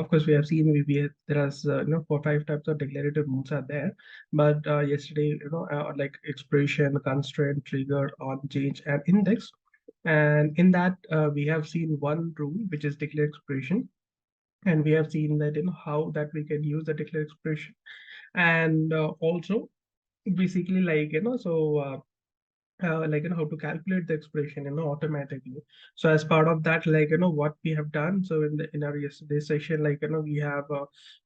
of course, we have seen there are 4-5 types of declarative rules are there, but yesterday, like expression, constraint, trigger, on change, and index. And in that, we have seen one rule, which is declare expression, and we have seen that how that we can use the declare expression, and also basically how to calculate the expression automatically. So as part of that, what we have done, so in our yesterday session, we have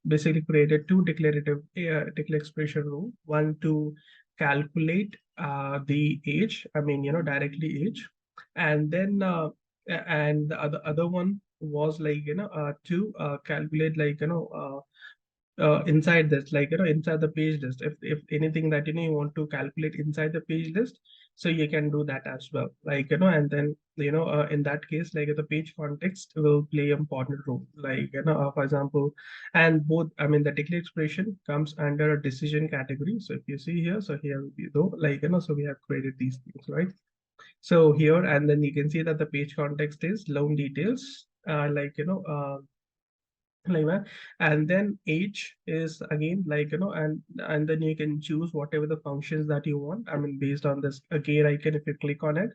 basically created two declare expression rule. One to calculate the age, directly age, and then and the other one was to calculate inside this, inside the page list. If anything that you want to calculate inside the page list, so you can do that as well, and then in that case, the page context will play an important role, for example. And both, the declare expression comes under a decision category. So if you see here, so here we go, so we have created these things, right? So here, and then you can see that the page context is loan details, like that. And then age is again, and then you can choose whatever the functions that you want, based on this again icon. If you click on it,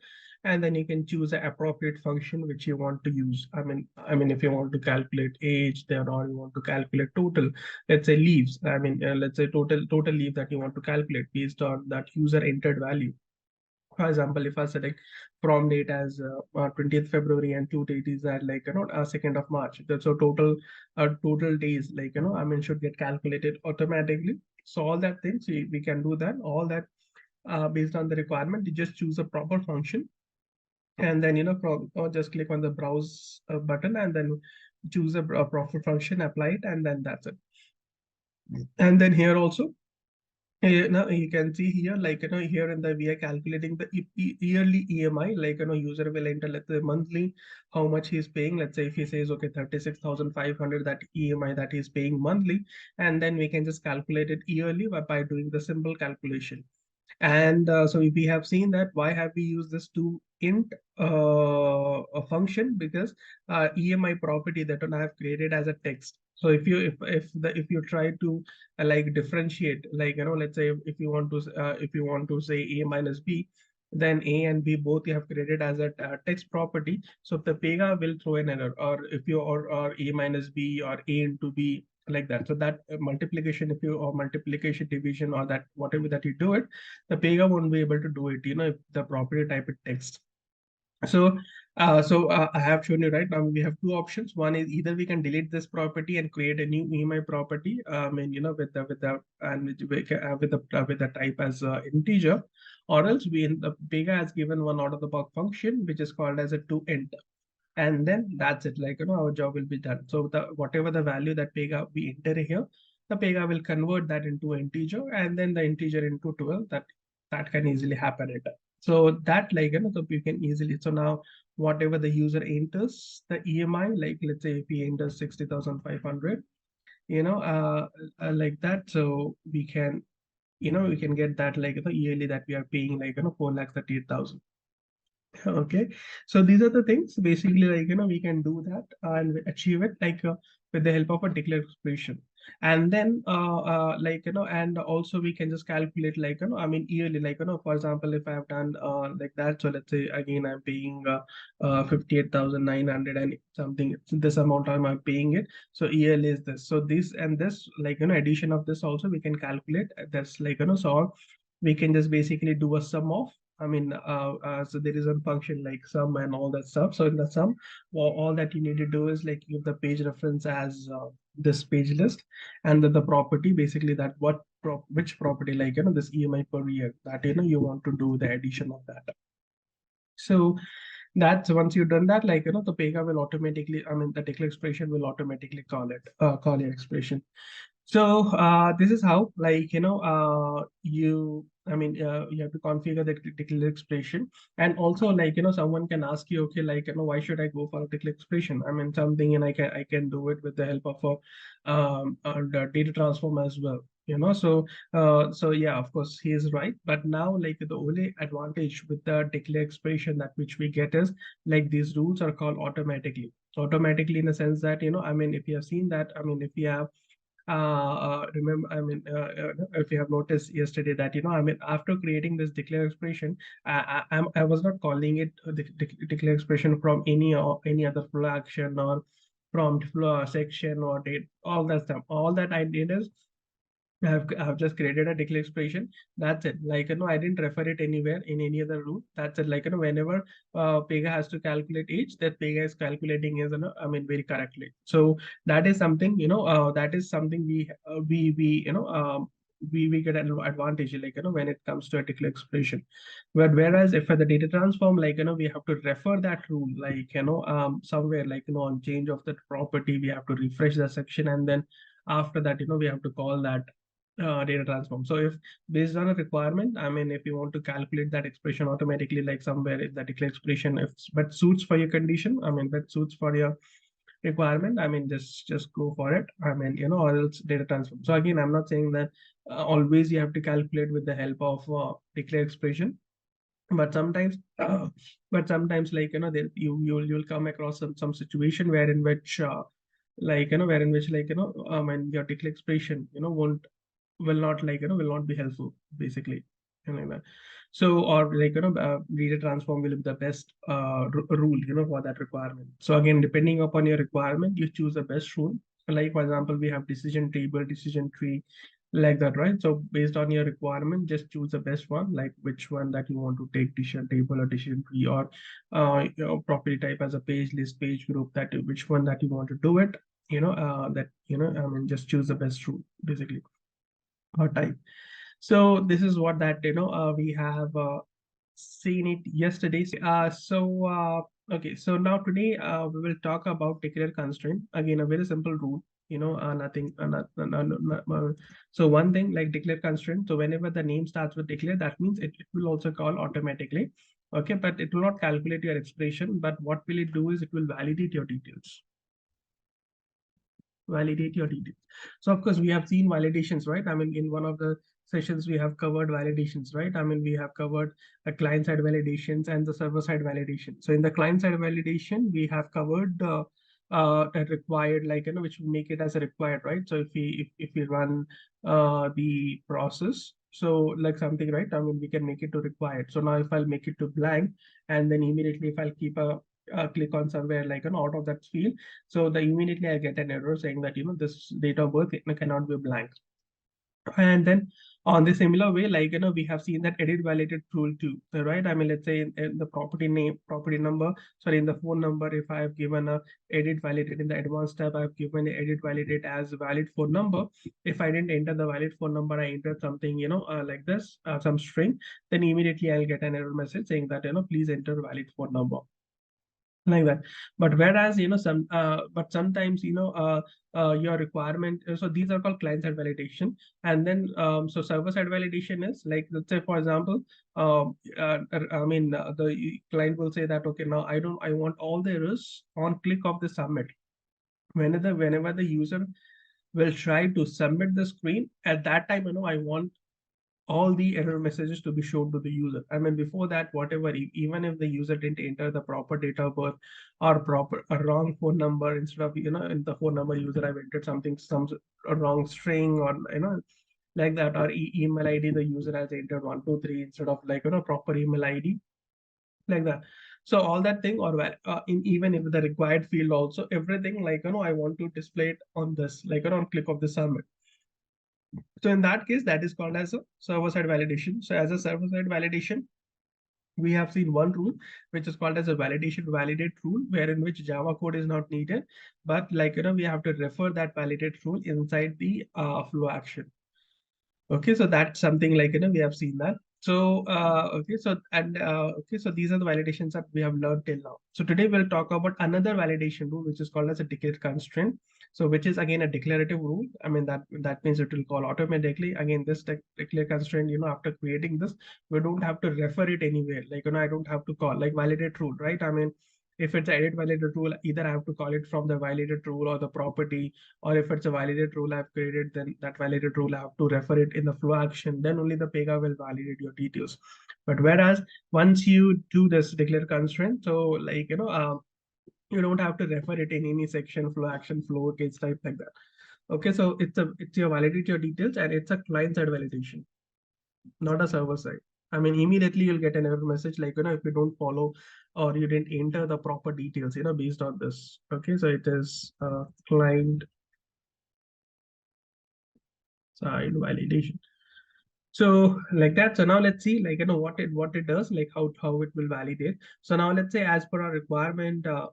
and then you can choose the appropriate function which you want to use. If you want to calculate age there, or you want to calculate total, let's say leaves, let's say total leave that you want to calculate based on that user entered value. For example, if I select from date as 20th February and due date is at 2nd of March. So total days, should get calculated automatically. So all that things we can do that. All that based on the requirement, you just choose a proper function, and then or just click on the browse button, and then choose a proper function, apply it, and then that's it. And then here also, now you can see here, here in the, we are calculating the yearly EMI, user will enter, let's say monthly, how much he's paying. Let's say if he says, okay, 36,500, that EMI that he's paying monthly, and then we can just calculate it yearly by doing the simple calculation. And so we have seen that why have we used this to int a function, because EMI property that I have created as a text. So if you try to differentiate, let's say if you want to say A minus B, then A and B both you have created as a text property. So if the Pega will throw an error, or if you or A minus B or A into B, like that. So that multiplication, if you, or multiplication, division, or that whatever that you do it, the Pega won't be able to do it, if the property type it text. So I have shown you, right? We have two options. One is either we can delete this property and create a new EMI property, with the type as integer, or else the Pega has given one out of the box function which is called as a toInt. And then that's it, our job will be done. So whatever the value that Pega we enter here, the Pega will convert that into integer, and then the integer into 12. That can easily happen at that. So that so you can easily, so now whatever the user enters the EMI, let's say if he enters 60,500, like that, so we can we can get that yearly that we are paying 4,38,000. Okay, so these are the things basically, we can do that and achieve it with the help of a declare expression. And then and also we can just calculate yearly, for example, if I have done like that, so let's say again I'm paying 58,900 and something, this amount I'm paying it, so yearly is this, so this and this, addition of this also we can calculate. That's so we can just basically do a sum of, so there is a function like sum and all that stuff. So in the sum, well, all that you need to do is give the page reference as this page list, and then the property, basically that which property, this EMI per year, that you want to do the addition of that. So that's, once you've done that, the Pega will automatically, the declare expression will automatically call your expression. So this is how, you have to configure the declare expression. And also, someone can ask you, okay, why should I go for a declare expression? Something, and I can do it with the help of the data transform as well. So yeah, of course he is right. But now, the only advantage with the declare expression that which we get is, these rules are called automatically. automatically, in the sense that, I mean, if you have seen that, I mean, if you have remember, I mean, if you have noticed yesterday that, I mean, after creating this declare expression, I was not calling it declare expression from any other flow action or prompt flow section or date, all that stuff. All that I did is I've just created a declare expression. That's it. Like, I didn't refer it anywhere in any other rule. That's it. Like, whenever Pega has to calculate each, that Pega is calculating is, I mean, very correctly. So that is something, that is something we get an advantage, like, when it comes to a declare expression. But whereas if for the data transform, like, we have to refer that rule, like, somewhere, like, on change of that property, we have to refresh the section, and then after that, we have to call that data transform. So if based on a requirement, I mean, if you want to calculate that expression automatically, like somewhere if that declare expression, if but suits for your condition, I mean, that suits for your requirement, I mean, just go for it. I mean, or else data transform. So again, I'm not saying that always you have to calculate with the help of declare expression, but sometimes like, there you'll come across some situation where in which like, where in which, like, I mean, your declare expression, won't will not, like, will not be helpful, basically, like that. So, or like, data transform will be the best rule, for that requirement. So again, depending upon your requirement, you choose the best rule. Like, for example, we have decision table, decision tree, like that, right? So based on your requirement, just choose the best one, like which one that you want to take, decision table or decision tree, or property type as a page list, page group, that which one that you want to do it, that, I mean, just choose the best rule, basically, or type. So this is what that, we have seen it yesterday. Okay, so now today we will talk about declare constraint. Again, a very simple rule, nothing, so one thing, like declare constraint. So whenever the name starts with declare, that means it will also call automatically. Okay, but it will not calculate your expression, but what will it do is it will validate your details. Validate your details. So of course we have seen validations, right? I mean, in one of the sessions we have covered validations, right? I mean, we have covered the client side validations and the server side validation. So in the client side validation, we have covered that required, like, which will make it as a required, right? So if we run the process, so like something, right? I mean, we can make it to required. So now if I'll make it to blank, and then immediately if I'll keep a click on somewhere, like, out of that field, so the immediately I get an error saying that, this date of birth cannot be blank. And then on the similar way, like, we have seen that edit validated rule too, right? I mean, let's say in the property name, property number, sorry, in the phone number, if I have given a edit validate in the advanced tab, I've given edit validate as valid phone number. If I didn't enter the valid phone number, I entered something, like this, some string, then immediately I'll get an error message saying that, please enter valid phone number, like that. But whereas, but sometimes, your requirement, so these are called client side validation. And then so server side validation is like, let's say for example, I mean, the client will say that, okay, now I want all the errors on click of the submit. Whenever the user will try to submit the screen, at that time, I want all the error messages to be shown to the user. I mean, before that, whatever, even if the user didn't enter the proper date of birth or a wrong phone number, instead of, in the phone number user, I've entered some a wrong string, or, like that, or email ID, the user has entered 123 instead of, like, proper email ID, like that. So all that thing, or even if the required field also, everything, like, I want to display it on this, like, on click of the submit. So in that case, that is called as a server-side validation. So as a server-side validation, we have seen one rule, which is called as a validation validate rule, where in which Java code is not needed, but, like, we have to refer that validate rule inside the flow action. Okay, so that's something, like, we have seen that. So okay, so okay, so these are the validations that we have learned till now. So today we'll talk about another validation rule, which is called as a declare constraint. So which is again a declarative rule. I mean, that means it will call automatically. Again, this declare constraint, after creating this, we don't have to refer it anywhere. Like, I don't have to call, like, validate rule, right? I mean, if it's edit validate rule, either I have to call it from the validate rule or the property, or if it's a validate rule I've created, then that validate rule I have to refer it in the flow action, then only the Pega will validate your details. But whereas once you do this declare constraint, so, like, You don't have to refer it in any section, flow, action, flow, case type like that. Okay, so it's your validate your details, and it's a client side validation, not a server side. I mean, immediately you'll get an error message like, if you don't follow or you didn't enter the proper details, based on this. Okay, so it is client side validation. So like that. So now let's see, like, what it does, like how it will validate. So now let's say as per our requirement, uh,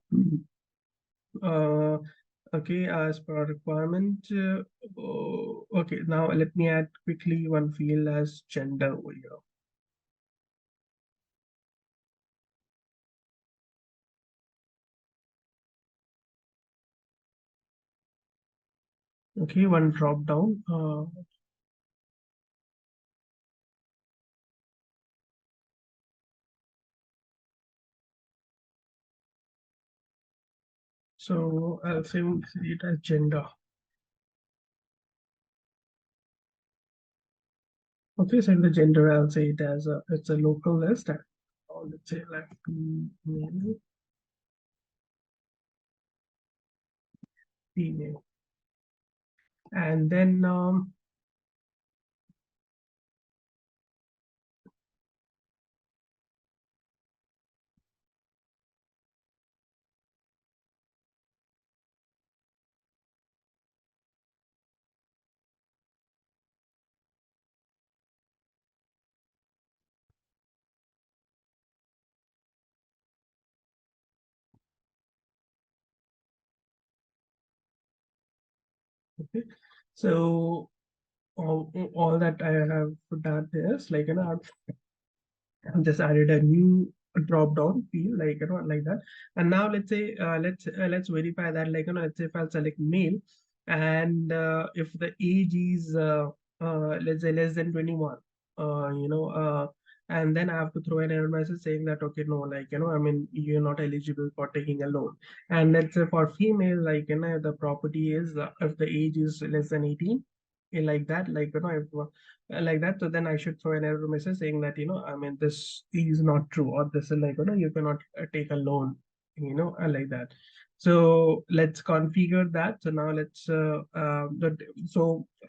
okay, as per our requirement, okay, now let me add quickly one field as gender over here. Okay, one drop down. So I'll say it as gender. Okay, so in the gender, I'll say it as it's a local list. Or let's say like male, female, and then okay, so all that I have done is like I've just added a new drop down field, like like that. And now let's say let's verify that, like let's say if I'll select male, and if the age is let's say less than 21, and then I have to throw an error message saying that, okay, no, like I mean, you're not eligible for taking a loan. And let's say for female, like the property is if the age is less than 18, like that, like if like that, so then I should throw an error message saying that, I mean, this is not true, or this is like, you cannot take a loan, like that. So let's configure that. So now let's so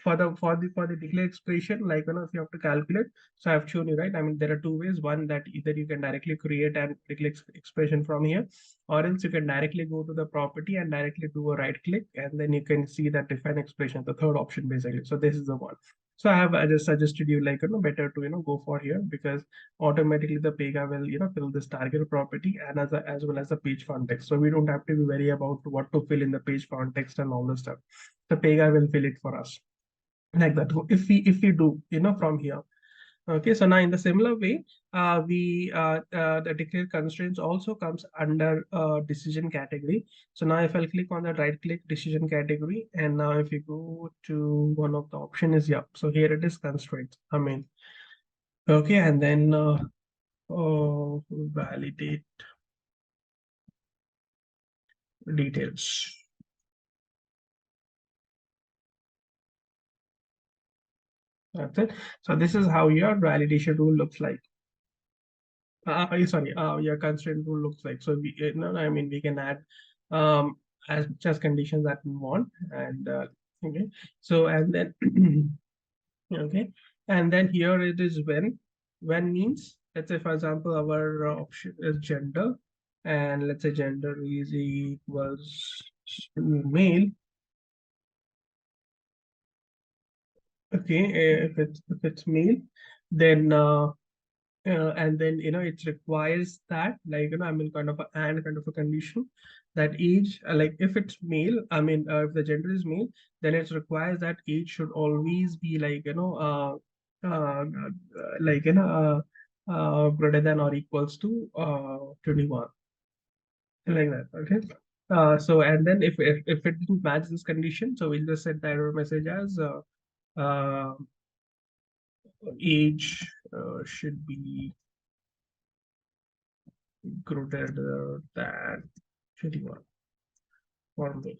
for the declare expression, like if you have to calculate, so I've shown you, right? I mean, there are two ways. One, that either you can directly create an declare expression from here, or else you can directly go to the property and directly do a right click, and then you can see that define expression, the third option basically. So this is the one. So I just suggested you, like better to go for here, because automatically the Pega will fill this target property, and as well as the page context. So we don't have to be worry about what to fill in the page context and all the stuff. The Pega will fill it for us like that. If we do from here. Okay, so now in the similar way, the declare constraints also comes under decision category. So now if I'll click on the right click decision category, and now if you go to one of the option is, yeah, so here it is constraints. I mean, okay, and then validate details. That's it. So this is how your validation rule looks like. Sorry, your constraint rule looks like. So we, no, I mean, we can add as much as conditions that we want, and okay. So and then okay, and then here it is when. When means, let's say for example our option is gender, and let's say gender is equals male. Okay, if it's male, then and then it requires that, like I mean, kind of a and kind of a condition, that age, like if it's male, I mean, if the gender is male, then it requires that age should always be like like greater than or equals to 21, like that. Okay, so and then if it didn't match this condition, so we'll just set the error message as uh, age should be greater than 21 for me.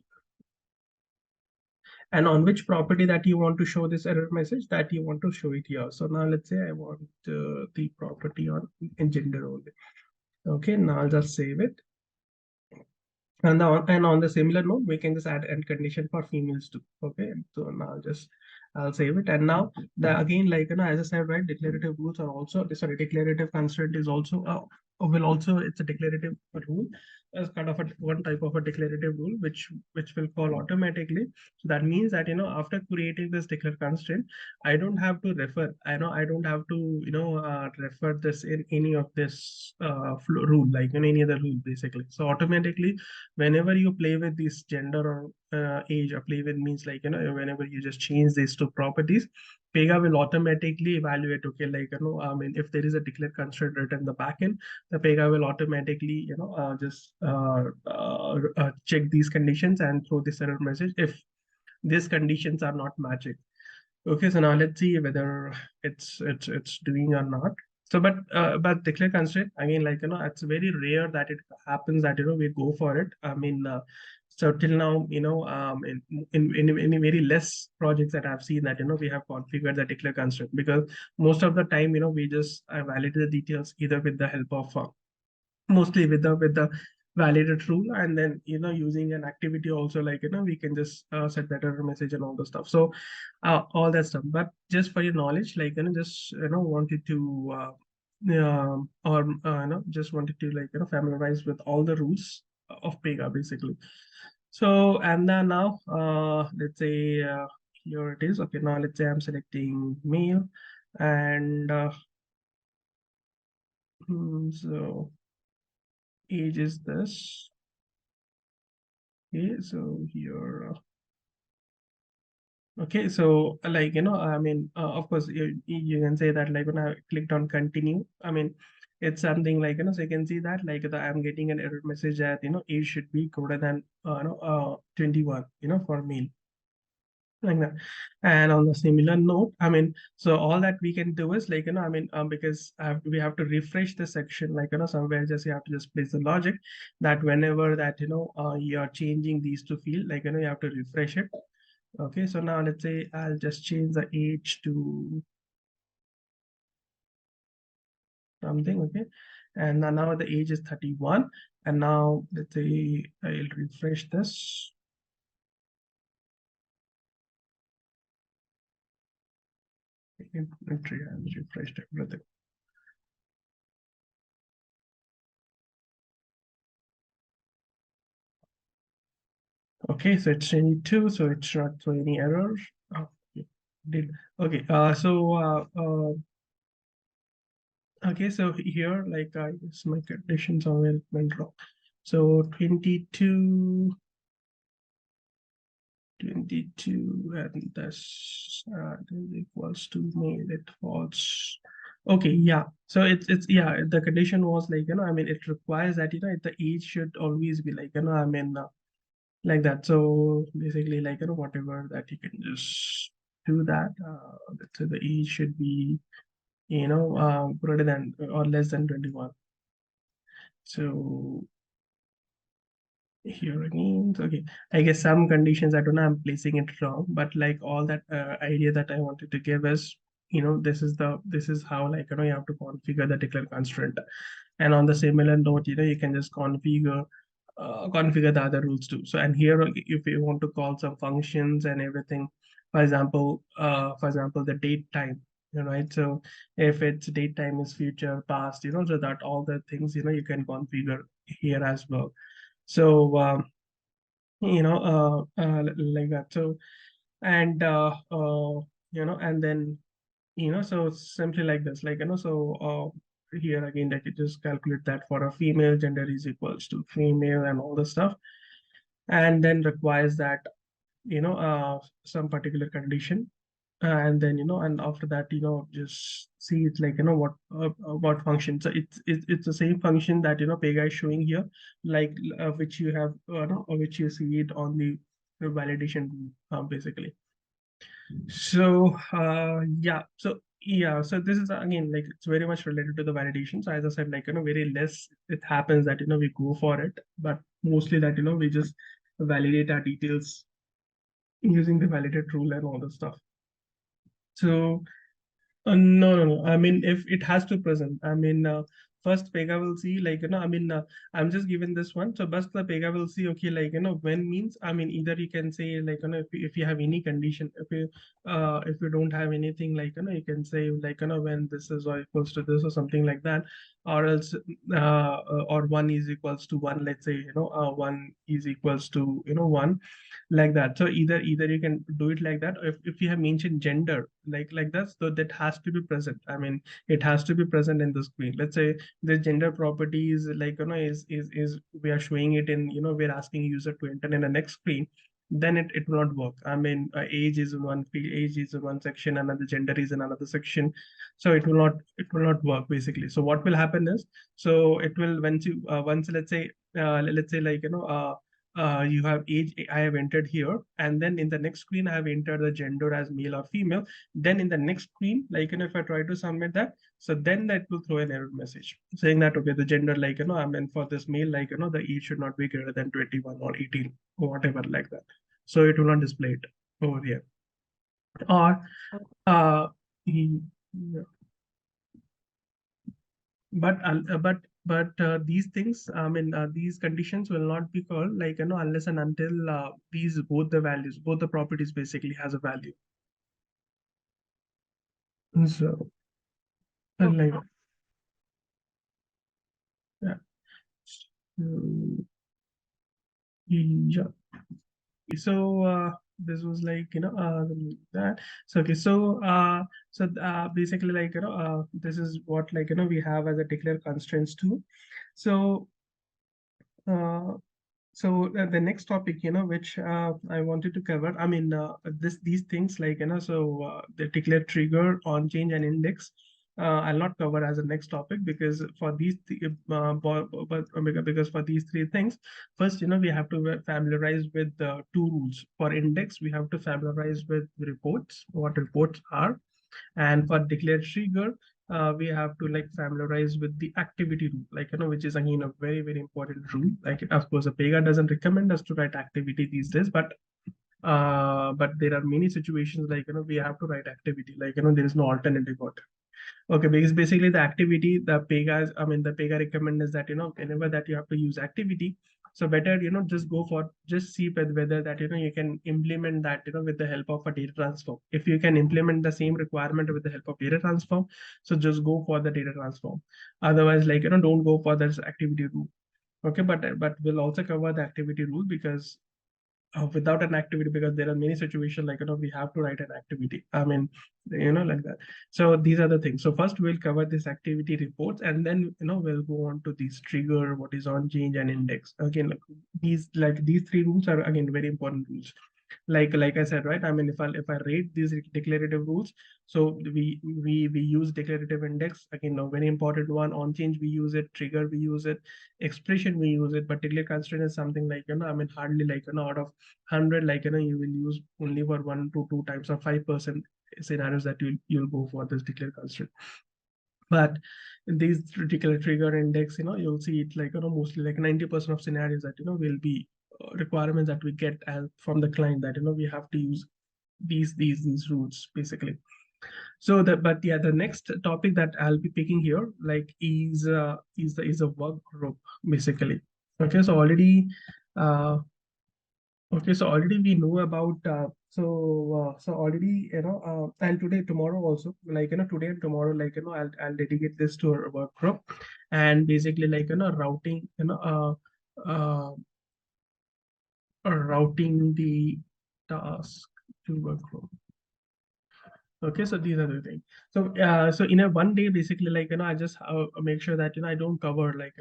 And on which property that you want to show this error message, that you want to show it here. So now let's say I want the property on gender only. Okay, now I'll just save it. And on the similar note, we can just add end condition for females too. Okay, so now just I'll save it. And now the again, like as I said, right, declarative rules are also sorry, declarative constraint is also will also it's a declarative rule as kind of one type of a declarative rule which will call automatically. So that means that after creating this declare constraint, I don't have to refer. I don't have to refer this in any of this rule like in any other rule basically. So automatically whenever you play with this gender or age, or play with means like whenever you just change these two properties, Pega will automatically evaluate, okay, like I mean, if there is a declare constraint written in the backend, the Pega will automatically just check these conditions and throw this error message if these conditions are not matching. Okay, so now let's see whether it's doing or not. So, but declare constraint again, like it's very rare that it happens that we go for it. I mean, so till now, in very less projects that I've seen that we have configured the declare constraint, because most of the time we just validate the details either with the help of mostly with the validated rule, and then using an activity also, like we can just set that error message and all the stuff. So all that stuff, but just for your knowledge, like just wanted to or just wanted to like familiarize with all the rules of Pega basically. So and then now let's say here it is. Okay, now let's say I'm selecting male, and so age is this. Okay, so here, okay, so like, I mean, of course, you can say that like when I clicked on continue, I mean, it's something like, so you can see that like I'm getting an error message that, age should be greater than, 21, for male, like that. And on the similar note, I mean, so all that we can do is like, I mean, because we have to refresh the section, like, somewhere just you have to just place the logic that whenever that, you're changing these two field, like, you have to refresh it. Okay, so now let's say I'll just change the age to something, okay? And now the age is 31. And now let's say I'll refresh this. Entry and refreshed everything. Okay, so it's 22, so it's not so any errors. Oh, it did okay. Okay, so here like I guess my conditions are went wrong. So 22 and this is equals to male, it was okay, yeah. So it's yeah, the condition was like I mean it requires that the age should always be like I mean like that. So basically like whatever that you can just do that. Let's say the age should be greater than or less than 21. So here again, okay, I guess some conditions, I don't know, I'm placing it wrong, but like all that idea that I wanted to give is this is how like you have to configure the declare constraint. And on the similar note, you can just configure the other rules too. So and here if you want to call some functions and everything, for example the date time, right? So if it's date time is future past, so that all the things you can configure here as well. So like that. So and and then so it's simply like this, like so here again that you just calculate that for a female, gender is equals to female and all the stuff, and then requires that some particular condition, and then and after that just see it's like what function. So it's the same function that Pega is showing here, like which you have no, or which you see it on the validation basically. So so this is again like it's very much related to the validation. So as I said, like very less it happens that we go for it, but mostly that we just validate our details using the validate rule and all the stuff. So No. I mean, if it has to present, I mean, first Pega will see, like, I mean, I'm just given this one. So, first the Pega will see, okay, like, when means, I mean, either you can say, like, if you have any condition, if you don't have anything, like, you can say, like, when this is or equals to this or something like that, or else, or one is equals to one, let's say, one is equals to, one, like that. So either you can do it like that, or if you have mentioned gender like that, so that has to be present. I mean, it has to be present in the screen. Let's say the gender properties, like, is we are showing it in, we're asking user to enter in the next screen, then it will not work. I mean, age is in one field, age is in one section, another gender is in another section, so it will not work basically. So what will happen is, so it will, once let's say, like, you have age, I have entered here, and then in the next screen I have entered the gender as male or female. Then in the next screen, like, if I try to submit that, so then that will throw an error message saying that, okay, the gender, like, I mean, for this male, like, the age should not be greater than 21 or 18 or whatever, like that. So it will not display it over here. Or uh yeah. But these things, I mean, these conditions will not be called, like, unless and until these both the values, both the properties basically has a value. So like, yeah. Mm, yeah. So this was like, that. So okay, basically, like, this is what, like, we have as a declare constraints too. So uh, So the next topic, which I wanted to cover, I mean, these things, like, the declare trigger, on change, and index, I'll not cover as a next topic, because for these because for these three things, first, we have to familiarize with the two rules. For index, we have to familiarize with reports, what reports are, and for declare trigger, we have to, like, familiarize with the activity rule, like, which is again a very, very important rule. Like, of course, a Pega doesn't recommend us to write activity these days, but there are many situations, like, we have to write activity, like, there is no alternative for it. Okay, because basically the activity, I mean, the Pega recommend is that, whenever that you have to use activity, so better, just see whether that, you can implement that, with the help of a data transform. If you can implement the same requirement with the help of data transform, so just go for the data transform. Otherwise, like, don't go for this activity rule. Okay, but we'll also cover the activity rule, because without an activity, because there are many situations, like, we have to write an activity, I mean, like that. So these are the things. So first we'll cover this activity reports, and then, we'll go on to these trigger, what is on change, and index. Again, these three rules are again very important rules. Like I said, right? I mean, if I rate these declarative rules, so we use declarative index, again, a very important one. On change we use it, trigger we use it, expression we use it, but declare constraint is something, like, I mean, hardly, like, out of 100, like, you will use only for 1 to 2 times or 5% scenarios that you'll go for this declare constraint. But in these particular trigger index, you'll see it, like, mostly like 90% of scenarios that, will be requirements that we get as from the client, that, we have to use these rules basically. So but yeah, the next topic that I'll be picking here, like, is a work group basically. Okay, so uh, already we know about, so already, and today, tomorrow also, like, today and tomorrow, like, I'll dedicate this to a work group, and basically, like, routing, routing the task to work group. Okay, so these are the things. So so in a one day, basically, like, I just make sure that, I don't cover, like,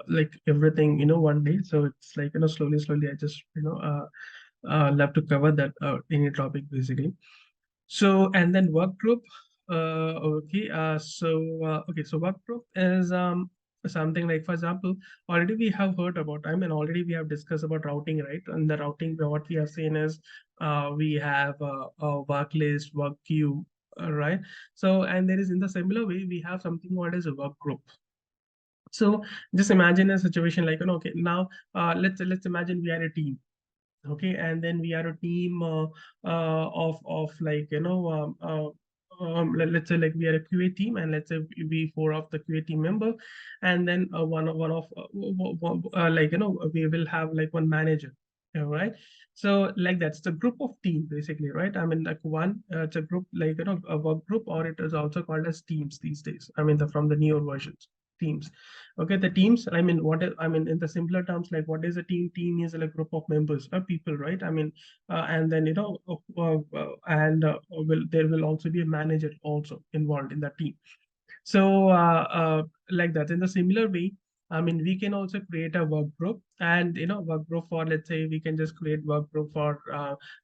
like everything, one day. So it's like, slowly I just, love to cover that any topic basically. So, and then work group. Okay. So work group is something like, for example, already we have heard about. I mean, already we have discussed about routing, right? And the routing, what we have seen is, we have a work list, work queue, right? So, and there is, in the similar way, we have something called as a work group. So just imagine a situation like, okay, now let's imagine we are a team. Okay, and then we are a team of like, let's say like we are a QA team, and let's say we four of the QA team member, and then one of like we will have like one manager, right? So like that's the group of team basically, right? I mean like one it's a group like a work group, or it is also called as teams these days. I mean from the newer versions, teams. Okay, the teams, I mean I mean in the simpler terms, like what is a team? Team is like a group of members or people, right? I mean and then and will there will also be a manager also involved in the team. So like that, in the similar way, I mean we can also create a work group, and work group for, let's say we can just create work group for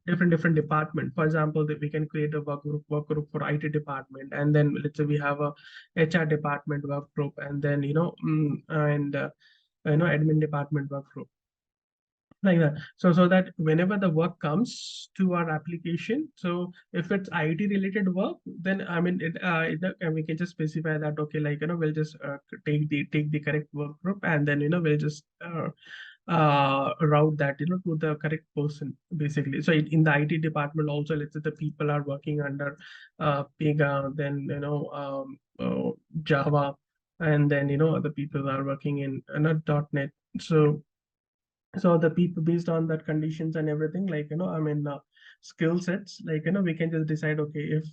different department. For example, that we can create a work group for IT department, and then let's say we have a HR department work group, and then and admin department work group, like that. So that whenever the work comes to our application, so if it's IT related work, then I mean we can just specify that, okay, like we'll just take the correct work group, and then we'll just route that to the correct person basically. So in the IT department also, let's say the people are working under Pega, then Java, and then other people are working in .NET. So the people, based on that conditions and everything, like I mean skill sets, like we can just decide, okay, if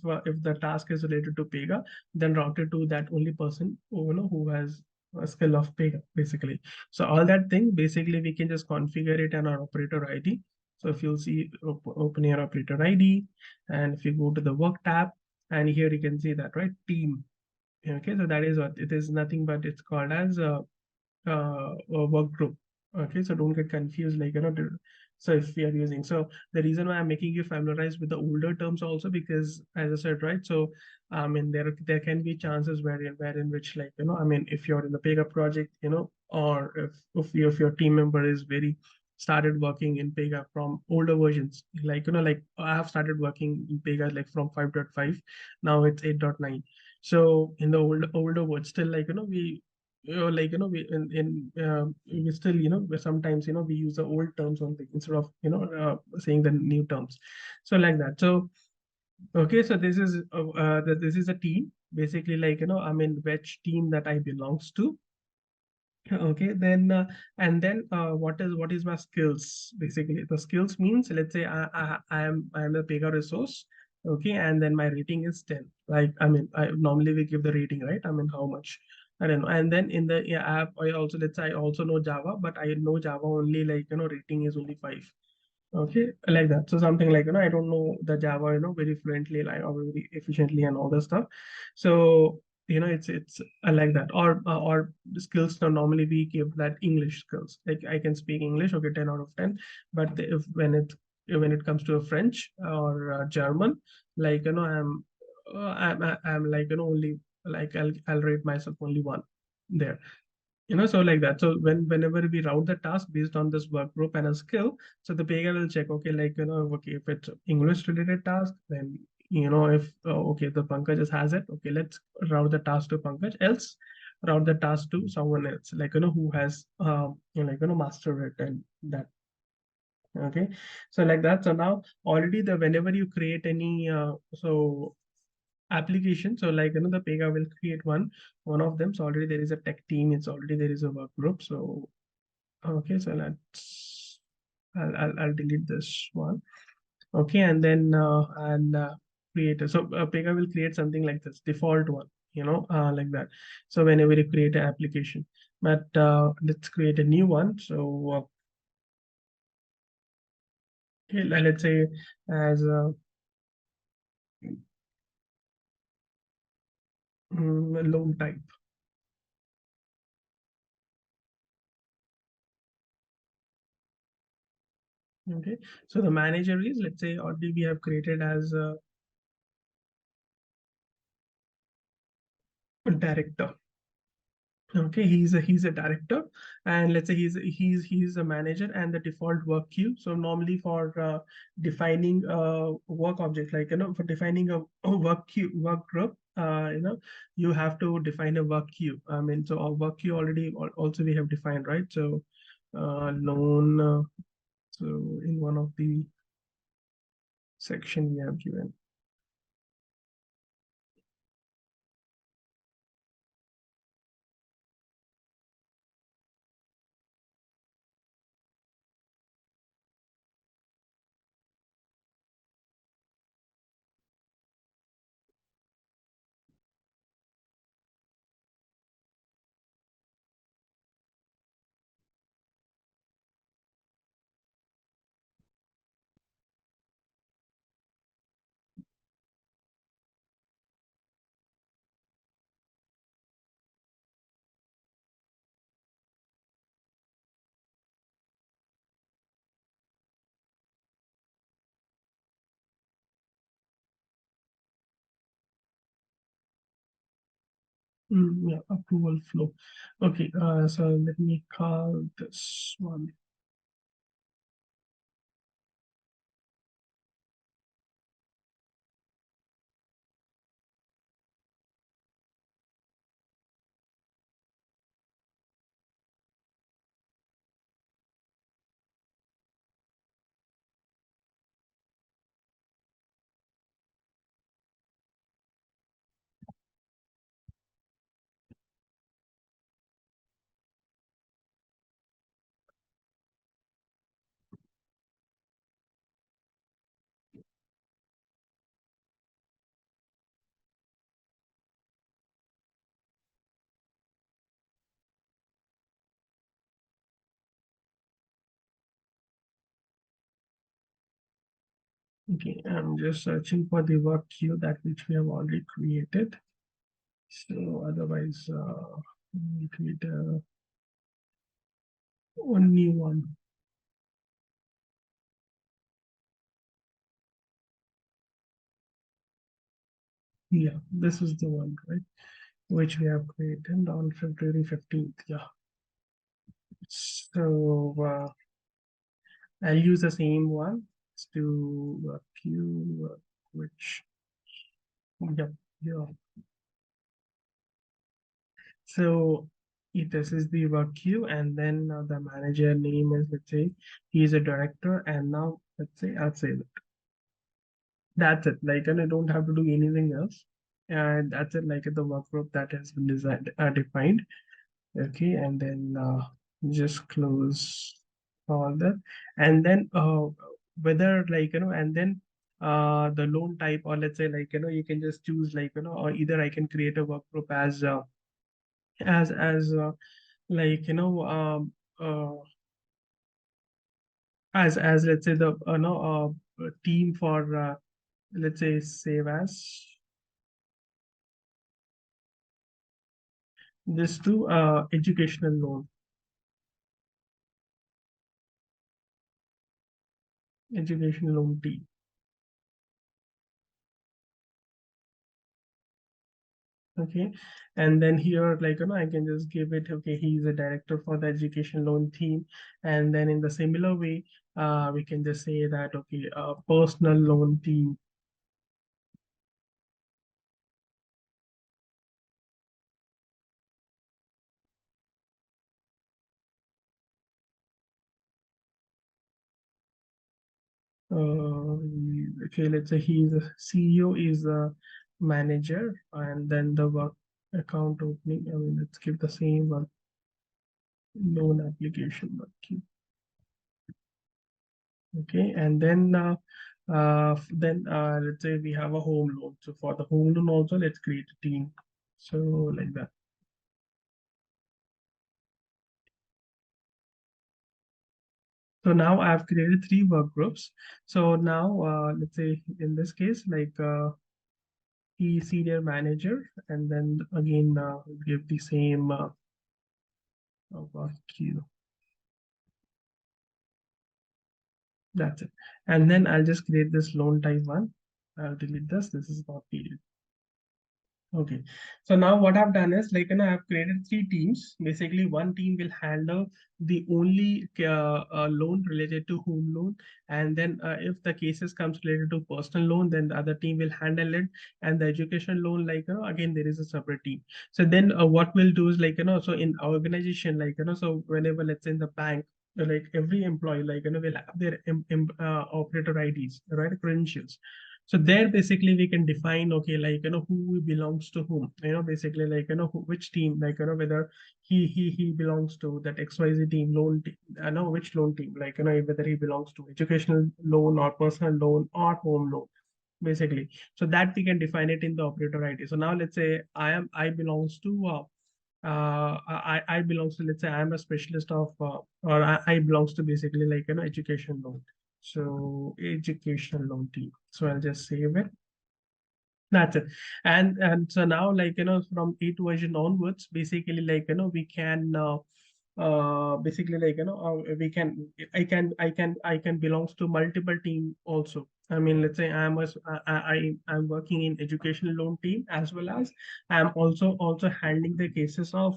the task is related to Pega, then route it to that only person who has a skill of Pega basically. So all that thing basically we can just configure it in our operator ID. So if you'll see, open your operator ID, and if you go to the work tab, and here you can see that, right, team. Okay, so that is what it is, nothing but it's called as a work group. Okay, so don't get confused, like so if we are using, so the reason why I'm making you familiarize with the older terms also, because as I said, right, so I mean there can be chances wherein which, like I mean if you're in the Pega project, or if your team member is very started working in Pega from older versions, like like I have started working in Pega like from 5.5, now it's 8.9. So in the older words, still, like like we we still sometimes we use the old terms only instead of saying the new terms. So like that. So okay, so this is a team basically, like I mean which team that I belongs to. Okay, then and then what is my skills? Basically, the skills means, let's say I am a Pega resource. Okay, and then my rating is 10. Like I mean, I normally we give the rating, right? I mean how much, I don't know. And then in the app, I also, let's say I also know Java, but I know Java only, like rating is only 5. Okay, like that. So something like I don't know the Java very fluently, like, or very efficiently and all that stuff. So it's like that. Or the skills, now normally we give that English skills, like I can speak English, okay, 10 out of 10. But if when it comes to a French or German, like I'm like only, like I'll rate myself only 1 there. So like that. So whenever we route the task based on this work group and a skill, so the Pega will check, okay, like okay, if it's English related task, then if okay, the Pankaj just has it, okay, let's route the task to Pankaj. Else route the task to someone else, like who has like mastered it and that. Okay, so like that. So now already, the whenever you create any application, so like the Pega will create one of them. So already there is a tech team, it's already there is a work group. So okay, so I'll delete this one. Okay, and then create so Pega will create something like this default one, like that. So whenever you create an application, but let's create a new one. So okay, let's say as a loan type. Okay, so the manager is, let's say already we have created as a director. Okay, he's a director, and let's say he's a manager, and the default work queue. So normally for defining a work object, like for defining a work group, you have to define a work queue. I mean, so our work queue already also we have defined, right? So loan. So in one of the section we have given. Yeah, approval flow. Okay, so let me call this one. Okay, I'm just searching for the work queue that which we have already created. So otherwise, we create one new one. Yeah, this is the one, right? Which we have created on February 15th. Yeah. So I'll use the same one to work queue, which, yeah, yeah. So this is the work queue, and then the manager name is, let's say, he's a director, and now let's say I'll save it. That's it. Like, and I don't have to do anything else. And that's it, like the work group that has been designed, defined. Okay, and then just close all that. And then whether like, and then the loan type, or let's say like, you can just choose like, or either I can create a work group as like, as let's say the no team for let's say save as this to educational loan, educational loan team. Okay, and then here like, I can just give it, okay, he's a director for the education loan team. And then in the similar way, we can just say that, okay, personal loan team. Okay, let's say he's a CEO is a manager, and then the work account opening, I mean, let's give the same one, loan application work. Okay, and then let's say we have a home loan. So for the home loan also, let's create a team. So like that. So now I have created three work groups. So now let's say in this case, like he senior manager, and then again give the same work queue. That's it. And then I'll just create this loan type one. I'll delete this. This is not needed. Okay, so now what I've done is like, I've created three teams. Basically, one team will handle the only loan related to home loan, and then if the cases comes related to personal loan, then the other team will handle it. And the education loan, like, again, there is a separate team. So then what we'll do is like, so in our organization, like, so whenever, let's say in the bank, like every employee, like, will have their operator IDs, right, credentials. So there basically we can define, okay, like, who belongs to whom, basically like, which team, like, whether he belongs to that XYZ team, loan team, which loan team, like, whether he belongs to educational loan or personal loan or home loan, basically. So that we can define it in the operator ID. So now let's say I belongs to I belongs to, let's say I'm a specialist of or I belongs to basically like, education loan. So education loan team. So I'll just save it. That's it. And so now like, from 8 version onwards, basically like, we can basically like, we can I can belongs to multiple team also. I mean, let's say I'm working in educational loan team, as well as I'm also handling the cases of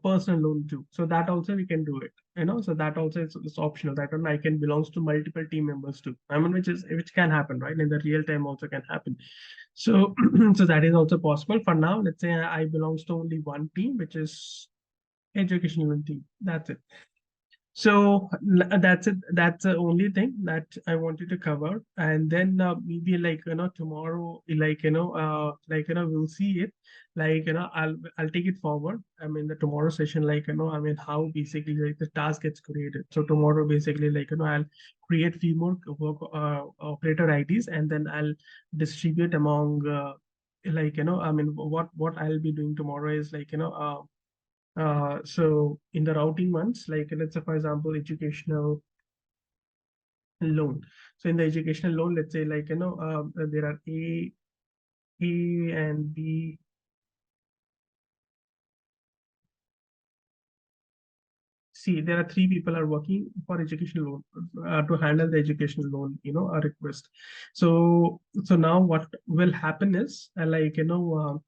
personal loan too. So that also we can do it, you know. So that also is optional. That one I can belongs to multiple team members too. I mean, which can happen, right? In the real time also can happen. So so that is also possible. For now, let's say I belongs to only one team, which is educational loan team. That's it. So that's it. That's the only thing that I wanted to cover. And then maybe like, you know, tomorrow, like, you know, we'll see it. Like, you know, I'll take it forward. I mean, the tomorrow session, like, you know, I mean, how basically like the task gets created. So tomorrow, basically, like, you know, I'll create few more work operator IDs, and then I'll distribute among like, you know, I mean, what I'll be doing tomorrow is like, you know, so in the routing ones, like let's say for example, educational loan. So in the educational loan, let's say like, you know, there are A and B. See, there are three people are working for educational loan to handle the educational loan, you know, a request. So now what will happen is like, you know,